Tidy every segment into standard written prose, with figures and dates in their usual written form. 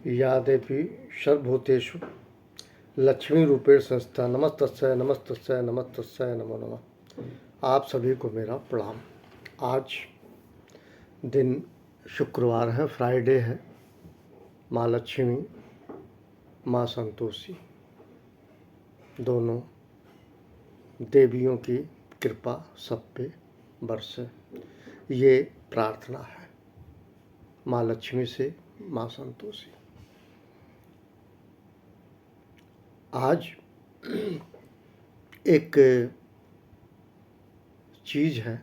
या देवी सर्वभूतेषु लक्ष्मीरूपेण संस्थिता नमस्तस्यै नमस्तस्यै नमस्तस्यै नमो नमः। आप सभी को मेरा प्रणाम। आज दिन शुक्रवार है, फ्राइडे है। माँ लक्ष्मी, माँ संतोषी दोनों देवियों की कृपा सब पे बरसे, ये प्रार्थना है माँ लक्ष्मी से, माँ संतोषी। आज एक चीज़ है,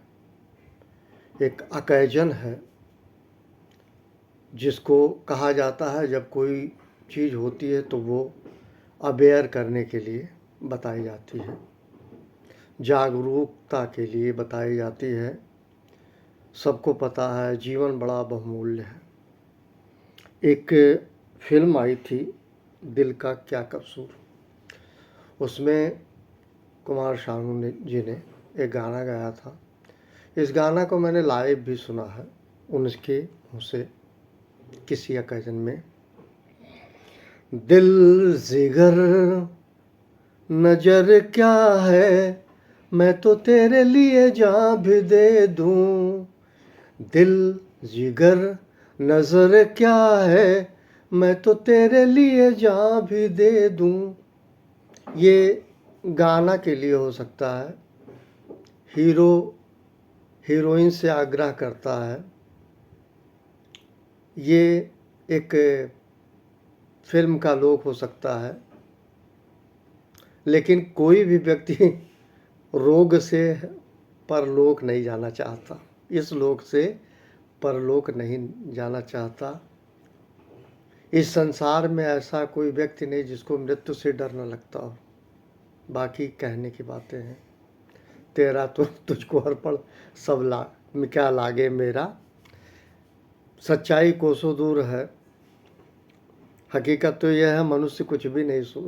एक ओकेजन है जिसको कहा जाता है जब कोई चीज़ होती है तो वो अवेयर करने के लिए बताई जाती है, जागरूकता के लिए बताई जाती है। सबको पता है जीवन बड़ा बहुमूल्य है। एक फिल्म आई थी दिल का क्या कसूर, उसमें कुमार शानू जी ने एक गाना गाया था। इस गाना को मैंने लाइव भी सुना है उनके मुँह से किसी ओकेजन में। दिल जिगर नजर क्या है, मैं तो तेरे लिए जान भी दे दूं। दिल जिगर नजर क्या है, मैं तो तेरे लिए जान भी दे दूं। ये गाना के लिए हो सकता है। हीरो हीरोइन से आग्रह करता है। ये एक फिल्म का लोक हो सकता है, लेकिन कोई भी व्यक्ति रोग से परलोक नहीं जाना चाहता, इस लोक से परलोक नहीं जाना चाहता। इस संसार में ऐसा कोई व्यक्ति नहीं जिसको मृत्यु से डर न लगता हो। बाकी कहने की बातें हैं। तेरा तो तुझको अर्पण सब क्या लागे मेरा। सच्चाई कोसों दूर है। हकीकत तो यह है, मनुष्य कुछ भी नहीं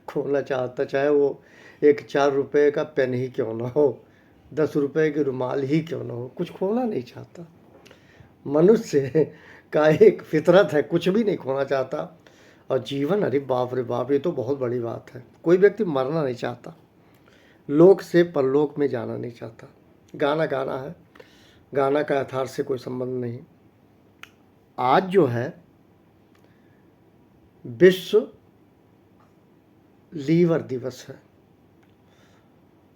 खोना चाहता, चाहे वो एक 4 रुपए का पेन ही क्यों ना हो, 10 रुपए की रुमाल ही क्यों ना हो, कुछ खोना नहीं चाहता। मनुष्य का एक फितरत है, कुछ भी नहीं खोना चाहता। और जीवन, अरे बाप रे बाप, ये तो बहुत बड़ी बात है। कोई व्यक्ति मरना नहीं चाहता, लोक से परलोक में जाना नहीं चाहता। गाना गाना है, गाना का यथार्थ से कोई संबंध नहीं। आज जो है विश्व लीवर दिवस है,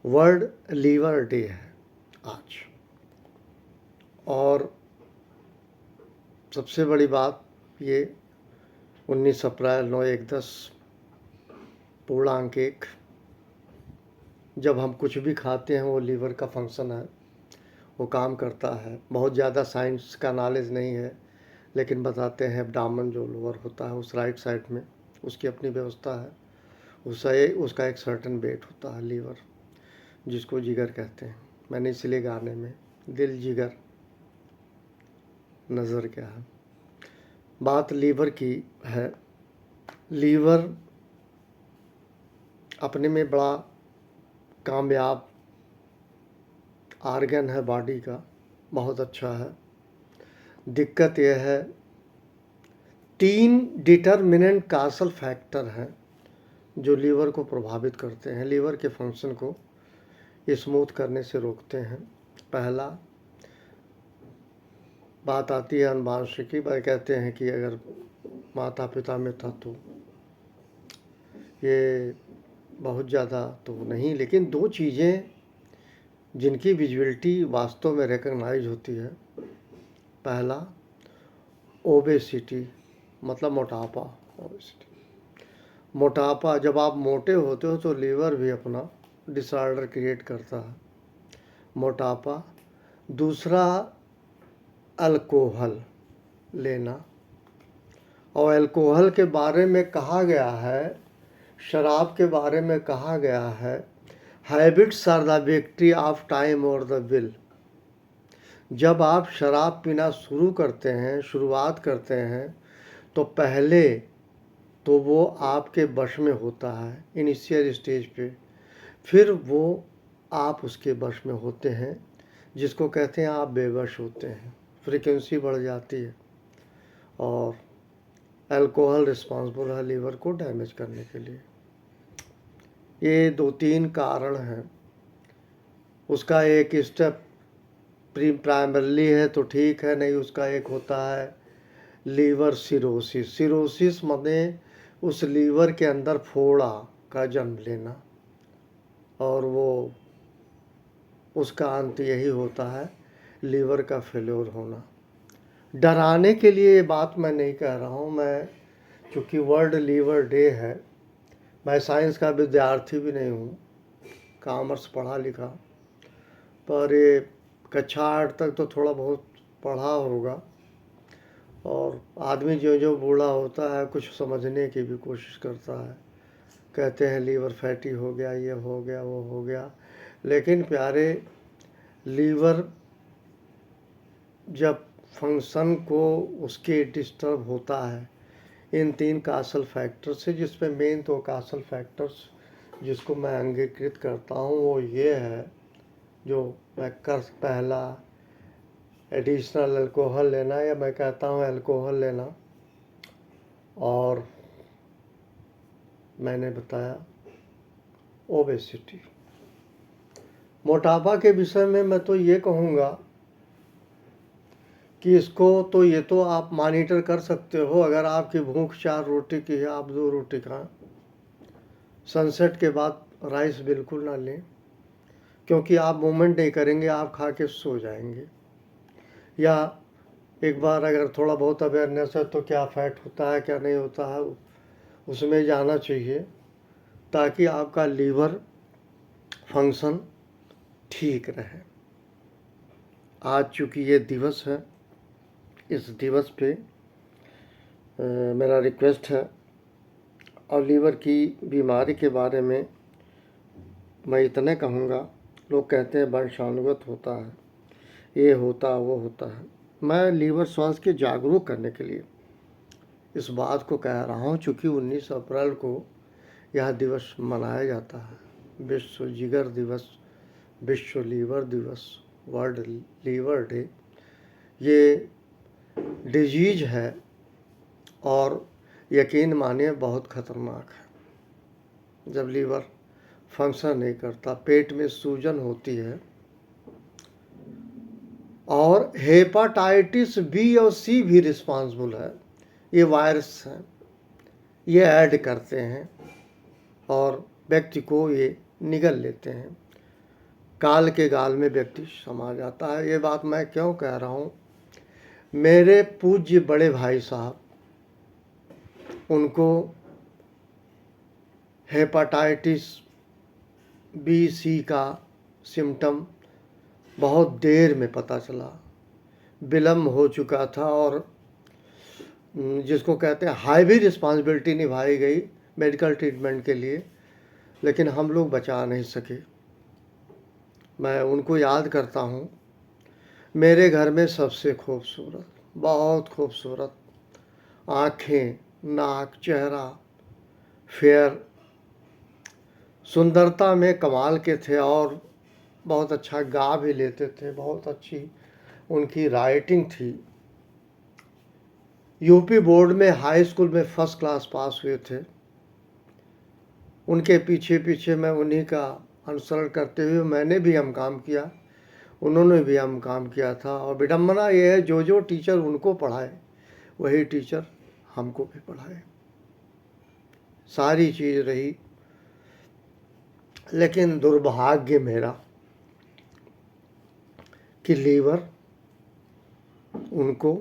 वर्ल्ड लीवर डे है आज। और सबसे बड़ी बात ये 19 अप्रैल 9/1/10 पूर्णांक 1, जब हम कुछ भी खाते हैं वो लीवर का फंक्शन है, वो काम करता है। बहुत ज़्यादा साइंस का नॉलेज नहीं है, लेकिन बताते हैं एब्डामन जो लोअर होता है उस राइट साइड में, उसकी अपनी व्यवस्था है। उसका एक सर्टन वेट होता है लीवर, जिसको जिगर कहते हैं। मैंने इसलिए गाने में दिल जिगर नज़र क्या है, बात लीवर की है। लीवर अपने में बड़ा कामयाब आर्गन है बॉडी का, बहुत अच्छा है। दिक्कत यह है 3 डिटर्मिनेंट कासल फैक्टर हैं जो लीवर को प्रभावित करते हैं, लीवर के फंक्शन को स्मूथ करने से रोकते हैं। पहला बात आती है अनुवांशिकी पर। कहते हैं कि अगर माता पिता में था तो ये बहुत ज़्यादा तो नहीं, लेकिन 2 चीज़ें जिनकी विजिबिलिटी वास्तव में रिकग्नाइज होती है। पहला ओबेसिटी, मतलब मोटापा। ओबेसिटी, मोटापा, जब आप मोटे होते हो तो लीवर भी अपना डिसऑर्डर क्रिएट करता है, मोटापा। दूसरा अल्कोहल लेना, और अल्कोहल के बारे में कहा गया है, शराब के बारे में कहा गया है, habits are the victory of time और द विल। जब आप शराब पीना शुरू करते हैं, शुरुआत करते हैं, तो पहले तो वो आपके वश में होता है इनिशियल स्टेज पे, फिर वो आप उसके वश में होते हैं, जिसको कहते हैं आप बेवश होते हैं। फ्रीक्वेंसी बढ़ जाती है और अल्कोहल रिस्पॉन्सिबल है लीवर को डैमेज करने के लिए। ये 2-3 कारण हैं। उसका एक स्टेप प्राइमरली है तो ठीक है, नहीं उसका एक होता है लीवर सिरोसिस। सिरोसिस माने उस लीवर के अंदर फोड़ा का जन्म लेना, और वो उसका अंत यही होता है लीवर का फेल्योर होना। डराने के लिए ये बात मैं नहीं कह रहा हूँ। मैं, चूँकि वर्ल्ड लीवर डे है, मैं साइंस का विद्यार्थी भी नहीं हूँ, कॉमर्स पढ़ा लिखा, पर ये कक्षा 8 तक तो थोड़ा बहुत पढ़ा होगा। और आदमी जो जो बूढ़ा होता है कुछ समझने की भी कोशिश करता है। कहते हैं लीवर फैटी हो गया, ये हो गया, वो हो गया। लेकिन प्यारे, लीवर जब फंक्शन को उसके डिस्टर्ब होता है इन 3 कासल फैक्टर से, जिसमें मेन 2 कासल फैक्टर्स जिसको मैं अंगीकृत करता हूँ वो ये है, जो मैं कर पहला एडिशनल अल्कोहल लेना, या मैं कहता हूँ अल्कोहल लेना, और मैंने बताया ओबेसिटी। मोटापा के विषय में मैं तो ये कहूँगा कि इसको तो ये तो आप मॉनिटर कर सकते हो। अगर आपकी भूख 4 रोटी की है, आप 2 रोटी खाएं। सनसेट के बाद राइस बिल्कुल ना लें, क्योंकि आप मूवमेंट नहीं करेंगे, आप खा के सो जाएंगे। या एक बार अगर थोड़ा बहुत अवेयरनेस है तो क्या फैट होता है क्या नहीं होता है उसमें जाना चाहिए, ताकि आपका लीवर फंक्शन ठीक रहे। आज चूँकि ये दिवस है, इस दिवस पे मेरा रिक्वेस्ट है, और लीवर की बीमारी के बारे में मैं इतने कहूँगा। लोग कहते हैं वंशानुगत होता है, ये होता वो होता है। मैं लीवर स्वास्थ्य के जागरूक करने के लिए इस बात को कह रहा हूँ, चूँकि 19 अप्रैल को यह दिवस मनाया जाता है, विश्व जिगर दिवस, विश्व लीवर दिवस, वर्ल्ड लीवर डे। ये डिजीज है और यकीन मानिए बहुत ख़तरनाक है। जब लीवर फंक्शन नहीं करता, पेट में सूजन होती है, और हेपाटाइटिस बी और सी भी रिस्पॉन्सिबल है। ये वायरस हैं, ये ऐड करते हैं और व्यक्ति को ये निगल लेते हैं। काल के गाल में व्यक्ति समा जाता है। ये बात मैं क्यों कह रहा हूँ, मेरे पूज्य बड़े भाई साहब, उनको हेपाटाइटिस बी सी का सिम्टम बहुत देर में पता चला, विलम्ब हो चुका था, और जिसको कहते हैं हाईवी रिस्पॉन्सिबिलिटी निभाई गई मेडिकल ट्रीटमेंट के लिए, लेकिन हम लोग बचा नहीं सके। मैं उनको याद करता हूँ। मेरे घर में सबसे खूबसूरत, बहुत खूबसूरत आँखें, नाक, चेहरा, फेयर, सुंदरता में कमाल के थे, और बहुत अच्छा गा भी लेते थे, बहुत अच्छी उनकी राइटिंग थी। यूपी बोर्ड में हाई स्कूल में फर्स्ट क्लास पास हुए थे। उनके पीछे पीछे मैं उन्हीं का अनुसरण करते हुए मैंने भी हम काम किया, उन्होंने भी हम काम किया था। और विडम्बना ये है, जो जो टीचर उनको पढ़ाए वही टीचर हमको भी पढ़ाए। सारी चीज़ रही, लेकिन दुर्भाग्य मेरा कि लीवर उनको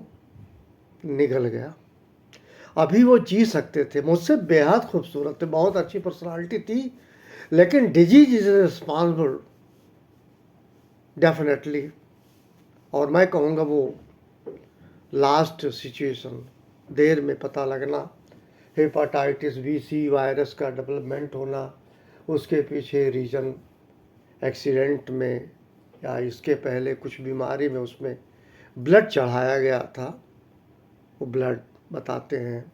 निगल गया। अभी वो जी सकते थे, मुझसे बेहद खूबसूरत थे, बहुत अच्छी पर्सनालिटी थी, लेकिन डिजीज इज रिस्पॉन्सिबल डेफिनेटली। और मैं कहूँगा वो लास्ट सिचुएशन, देर में पता लगना, हेपाटाइटिस बी सी वायरस का डेवलपमेंट होना, उसके पीछे रीजन एक्सीडेंट में या इसके पहले कुछ बीमारी में उसमें ब्लड चढ़ाया गया था, वो ब्लड बताते हैं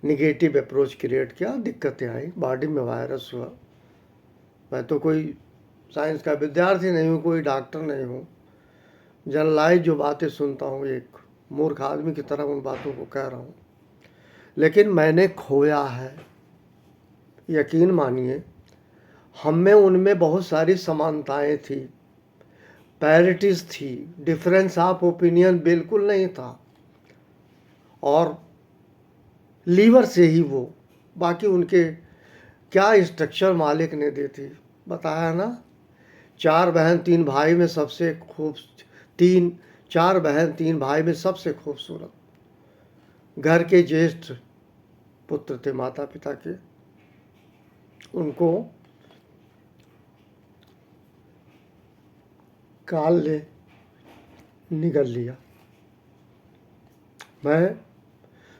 निगेटिव अप्रोच क्रिएट किया, दिक्कतें आई, बॉडी में वायरस हुआ। मैं तो कोई साइंस का विद्यार्थी नहीं हूँ, कोई डॉक्टर नहीं हूँ, जनरलाइज जो बातें सुनता हूँ एक मूर्ख आदमी की तरह उन बातों को कह रहा हूँ, लेकिन मैंने खोया है। यकीन मानिए, हम में उनमें बहुत सारी समानताएं थी, पैरिटीज थी, डिफरेंस ऑफ ओपिनियन बिल्कुल नहीं था, और लीवर से ही वो, बाकी उनके क्या स्ट्रक्चर मालिक ने दी थी, बताया ना। 4 बहन 3 भाई में सबसे खूब 4 बहन 3 भाई में सबसे खूबसूरत, घर के ज्येष्ठ पुत्र थे माता पिता के, उनको काल ने निगल लिया। मैं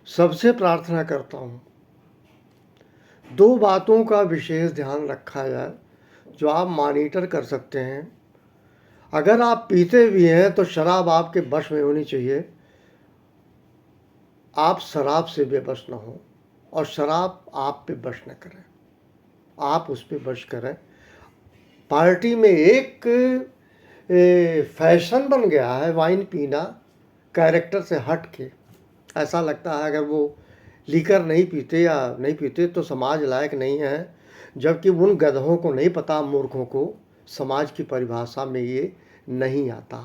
सबसे प्रार्थना करता हूँ 2 बातों का विशेष ध्यान रखा जाए जो आप मॉनिटर कर सकते हैं। अगर आप पीते भी हैं तो शराब आपके वश में होनी चाहिए, आप शराब से बेबस ना हो, और शराब आप पे वश न करें, आप उस पे वश करें। पार्टी में एक फैशन बन गया है वाइन पीना, कैरेक्टर से हट के। ऐसा लगता है अगर वो लीकर नहीं पीते या नहीं पीते तो समाज लायक नहीं है, जबकि उन गधों को नहीं पता, मूर्खों को समाज की परिभाषा में ये नहीं आता।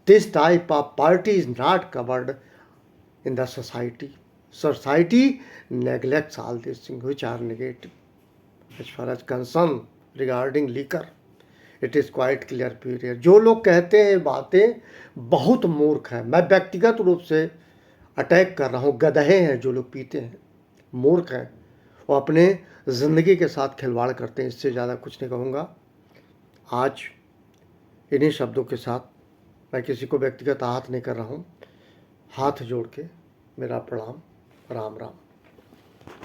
This type of party is not covered in the society. Society neglects all these things which are negative. As far as concerned regarding liquor, it is quite clear period. जो लोग कहते हैं बातें बहुत मूर्ख हैं, मैं व्यक्तिगत रूप से अटैक कर रहा हूँ। गधे हैं जो लोग पीते हैं, मूर्ख हैं, वो अपने ज़िंदगी के साथ खिलवाड़ करते हैं। इससे ज़्यादा कुछ नहीं कहूँगा। आज इन्हीं शब्दों के साथ मैं किसी को व्यक्तिगत आहत नहीं कर रहा हूँ। हाथ जोड़ के मेरा प्रणाम। राम राम।